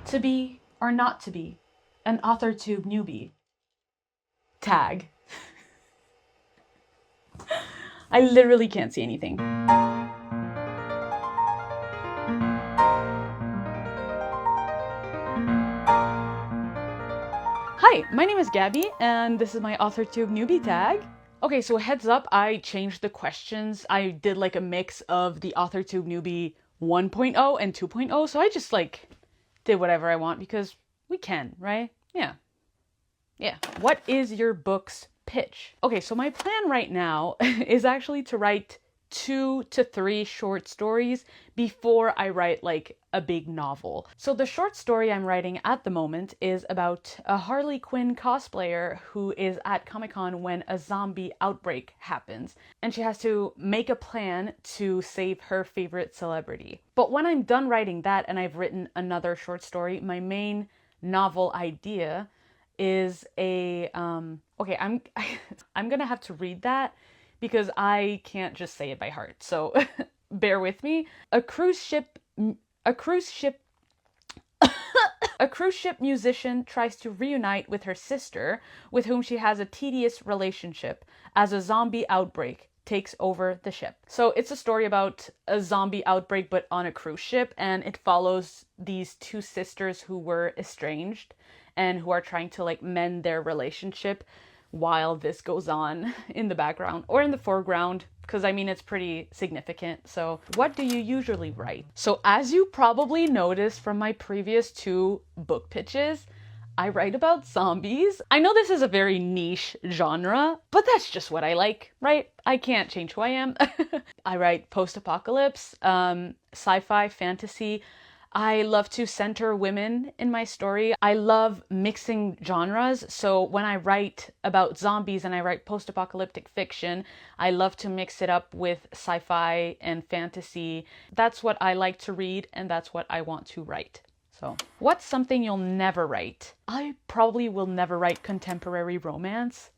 To be or not to be an authortube newbie. Tag. I literally can't see anything. Hi, my name is Gabby, and this is my authortube newbie tag. Okay, so heads up, I changed the questions. I did like a mix of the authortube newbie 1.0 and 2.0, so I just like did whatever I want because we can, right? Yeah. What is your book's pitch? Okay, so my plan right now is actually to write 2 to 3 short stories before I write like a big novel. So the short story I'm writing at the moment is about a Harley Quinn cosplayer who is at Comic-Con when a zombie outbreak happens, and she has to make a plan to save her favorite celebrity. But when I'm done writing that and I've written another short story, my main novel idea is a okay, I'm gonna have to read that because I can't just say it by heart, so bear with me. A cruise ship musician tries to reunite with her sister, with whom she has a tedious relationship, as a zombie outbreak takes over the ship. So it's a story about a zombie outbreak but on a cruise ship, and it follows these two sisters who were estranged and who are trying to like mend their relationship while this goes on in the background or in the foreground, because I mean it's pretty significant. So what do you usually write? So as you probably noticed from my previous 2 book pitches, I write about zombies. I know this is a very niche genre, but that's just what I like, right? I can't change who I am. I write post-apocalypse, sci-fi, fantasy. I love to center women in my story. I love mixing genres. So when I write about zombies and I write post-apocalyptic fiction, I love to mix it up with sci-fi and fantasy. That's what I like to read, and that's what I want to write. So, what's something you'll never write? I probably will never write contemporary romance.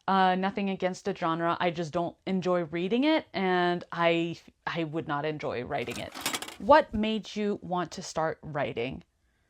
Nothing against the genre. I just don't enjoy reading it, and I would not enjoy writing it. What made you want to start writing?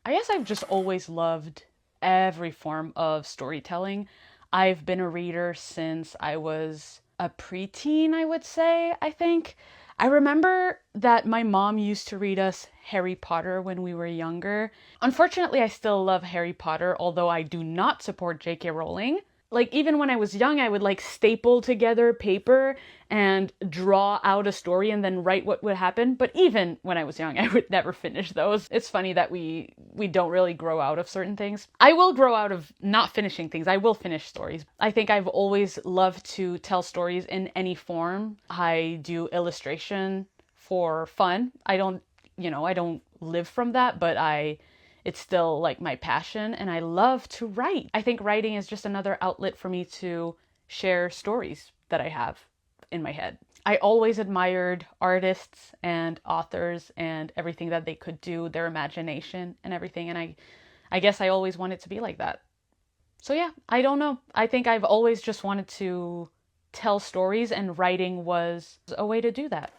I guess I've just always loved every form of storytelling. I've been a reader since I was a preteen, I would say, I think. I remember that my mom used to read us Harry Potter when we were younger. Unfortunately, I still love Harry Potter, although I do not support J.K. Rowling. Like, even when I was young, I would like staple together paper and draw out a story and then write what would happen. But even when I was young, I would never finish those. It's funny that we don't really grow out of certain things. I will grow out of not finishing things. I will finish stories. I think I've always loved to tell stories in any form. I do illustration for fun. I don't live from that, but it's still like my passion, and I love to write. I think writing is just another outlet for me to share stories that I have in my head. I always admired artists and authors and everything that they could do, their imagination and everything, and I guess I always wanted to be like that. So yeah, I don't know. I think I've always just wanted to tell stories, and writing was a way to do that.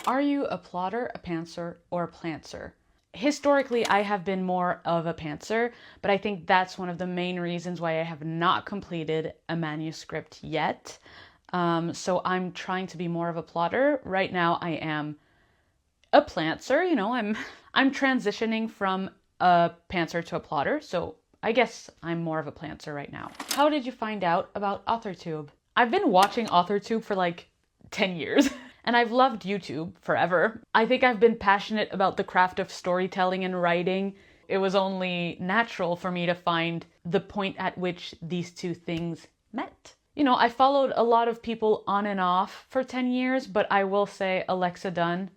Are you a plotter, a pantser, or a plantser? Historically, I have been more of a pantser, but I think that's one of the main reasons why I have not completed a manuscript yet. So I'm trying to be more of a plotter. Right now, I am a plantser. I'm transitioning from a pantser to a plotter, so I guess I'm more of a plantser right now. How did you find out about authortube? I've been watching authortube for like 10 years. And I've loved YouTube forever. I think I've been passionate about the craft of storytelling and writing. It was only natural for me to find the point at which these two things met. I followed a lot of people on and off for 10 years, but I will say Alexa Dunn,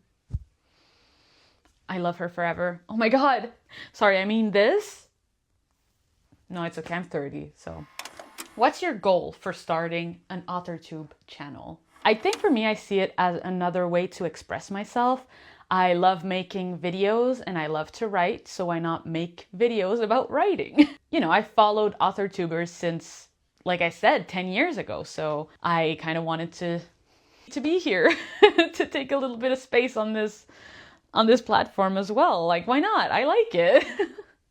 I love her forever. Oh my God. Sorry, I mean this? No, it's okay. I'm 30, so. What's your goal for starting an authortube channel? I think for me, I see it as another way to express myself. I love making videos and I love to write, so why not make videos about writing? I followed authortubers since, like I said, 10 years ago, so I kind of wanted to be here to take a little bit of space on this on this platform as well. Like, why not? I like it.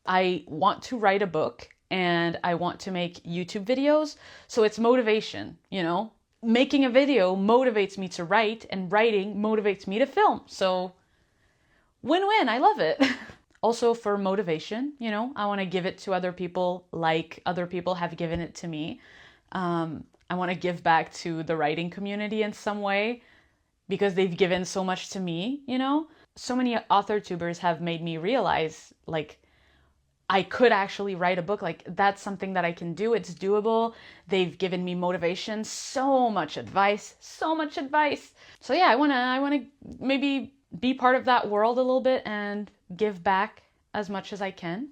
I want to write a book and I want to make YouTube videos. So it's motivation, you know? Making a video motivates me to write, and writing motivates me to film. So win-win, I love it. Also for motivation, you know, I want to give it to other people like other people have given it to me. I want to give back to the writing community in some way because they've given so much to me, you know? So many author tubers have made me realize, like, I could actually write a book. Like, that's something that I can do. It's doable. They've given me motivation, so much advice, so much advice. So yeah, I want to maybe be part of that world a little bit and give back as much as I can.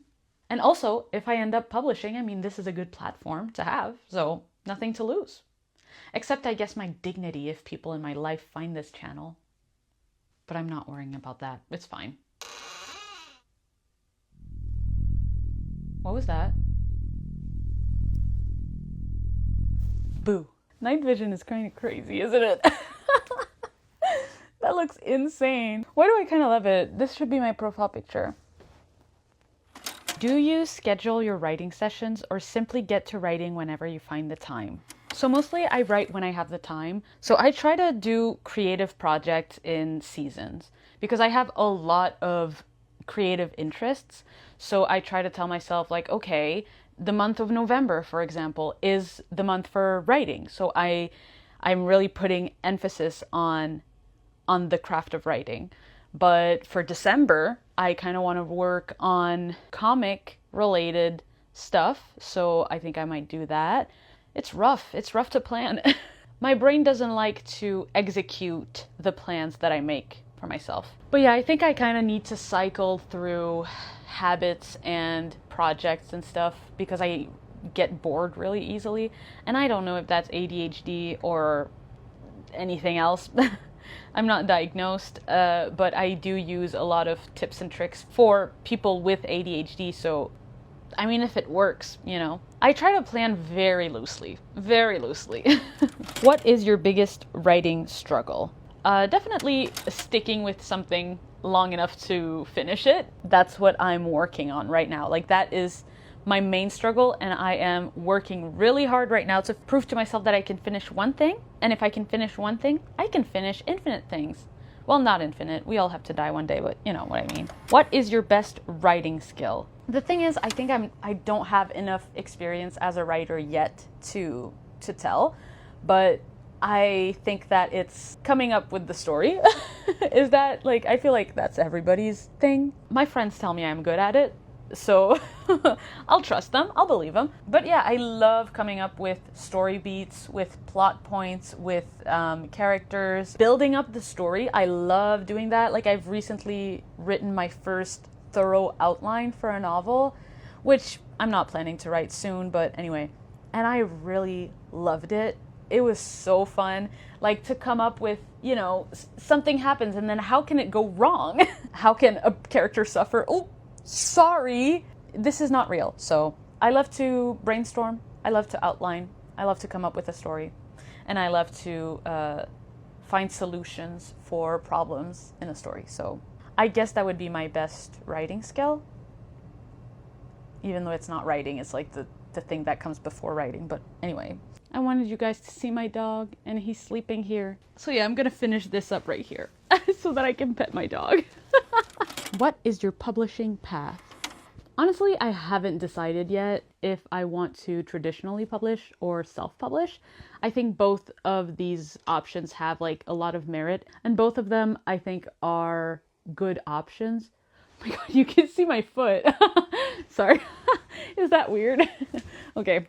And also, if I end up publishing, I mean, this is a good platform to have, so nothing to lose. Except, I guess, my dignity if people in my life find this channel. But I'm not worrying about that. It's fine. What was that? Boo. Night vision is kind of crazy, isn't it? That looks insane. Why do I kind of love it? This should be my profile picture. Do you schedule your writing sessions or simply get to writing whenever you find the time? So mostly I write when I have the time. So I try to do creative projects in seasons because I have a lot of creative interests. So I try to tell myself, like, okay, the month of November, for example, is the month for writing. So I'm really putting emphasis on the craft of writing. But for December, I kind of want to work on comic related stuff. So I think I might do that. It's rough. It's rough to plan. My brain doesn't like to execute the plans that I make for myself. But yeah, I think I kind of need to cycle through habits and projects and stuff because I get bored really easily. And I don't know if that's ADHD or anything else. I'm not diagnosed, but I do use a lot of tips and tricks for people with ADHD. So, I mean, if it works, you know. I try to plan very loosely, very loosely. What is your biggest writing struggle? Definitely sticking with something long enough to finish it. That's what I'm working on right now. Like, that is my main struggle, and I am working really hard right now to prove to myself that I can finish one thing. And if I can finish one thing, I can finish infinite things. Well, not infinite. We all have to die one day, but you know what I mean. What is your best writing skill? The thing is, I think I don't have enough experience as a writer yet to tell, but I think that it's coming up with the story. Is that, like, I feel like that's everybody's thing. My friends tell me I'm good at it, so I'll trust them, I'll believe them. But yeah, I love coming up with story beats, with plot points, with characters, building up the story. I love doing that. Like, I've recently written my first thorough outline for a novel, which I'm not planning to write soon, but anyway. And I really loved it. It was so fun, like, to come up with, you know, something happens and then how can it go wrong? How can a character suffer? Oh, sorry, this is not real. So I love to brainstorm. I love to outline. I love to come up with a story. And I love to find solutions for problems in a story. So I guess that would be my best writing skill. Even though it's not writing, it's like the thing that comes before writing. But anyway, I wanted you guys to see my dog, and he's sleeping here. So yeah, I'm gonna finish this up right here so that I can pet my dog. What is your publishing path? Honestly, I haven't decided yet if I want to traditionally publish or self-publish. I think both of these options have, like, a lot of merit, and both of them I think are good options. Oh my god, you can see my foot. Sorry. Is that weird? Okay.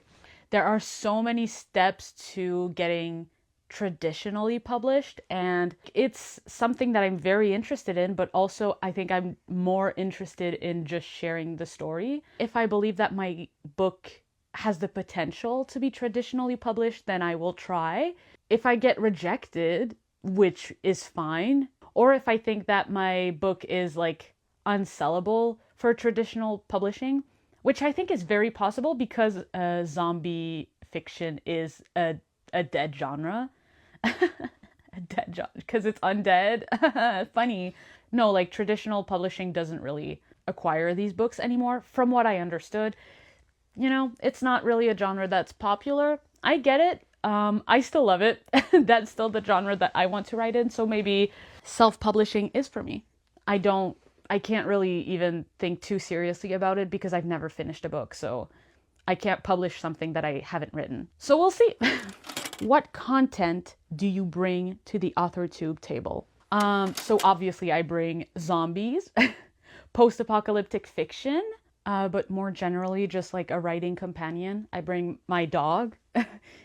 There are so many steps to getting traditionally published, and it's something that I'm very interested in, but also I think I'm more interested in just sharing the story. If I believe that my book has the potential to be traditionally published, then I will try. If I get rejected, which is fine, or if I think that my book is, like, unsellable for traditional publishing, which I think is very possible because zombie fiction is a dead genre. A dead genre, because it's undead. Funny. no, like traditional publishing doesn't really acquire these books anymore, from what I understood. You know, it's not really a genre that's popular. I get it. I still love it. That's still the genre that I want to write in. So maybe self-publishing is for me. I can't really even think too seriously about it because I've never finished a book. So I can't publish something that I haven't written. So we'll see. What content do you bring to the authortube table? So obviously I bring zombies, post-apocalyptic fiction, but more generally just like a writing companion. I bring my dog.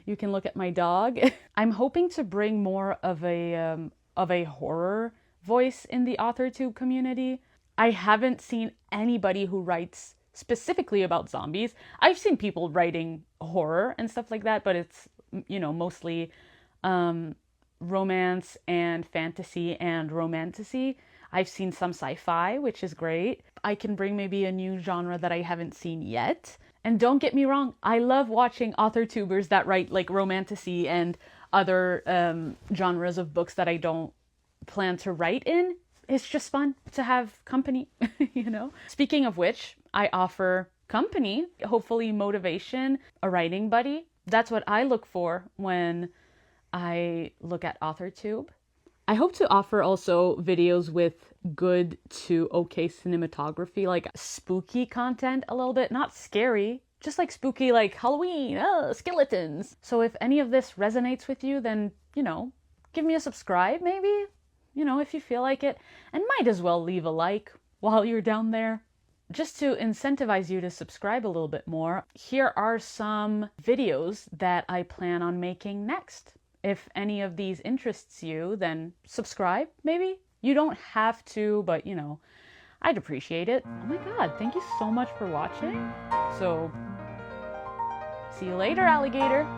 You can look at my dog. I'm hoping to bring more of a horror voice in the authortube community. I haven't seen anybody who writes specifically about zombies. I've seen people writing horror and stuff like that, but it's, you know, mostly romance and fantasy and romantasy. I've seen some sci-fi, which is great. I can bring maybe a new genre that I haven't seen yet. And don't get me wrong, I love watching authortubers that write like romantasy and other genres of books that I don't plan to write in. It's just fun to have company, you know? Speaking of which, I offer company, hopefully motivation, a writing buddy. That's what I look for when I look at authortube. I hope to offer also videos with good to okay cinematography, like spooky content a little bit, not scary, just like spooky, like Halloween, skeletons. So if any of this resonates with you, then, you know, give me a subscribe maybe, you know, if you feel like it, and might as well leave a like while you're down there. Just to incentivize you to subscribe a little bit more, here are some videos that I plan on making next. If any of these interests you, then subscribe, maybe? You don't have to, but, you know, I'd appreciate it. Oh my god, thank you so much for watching. So, see you later, alligator.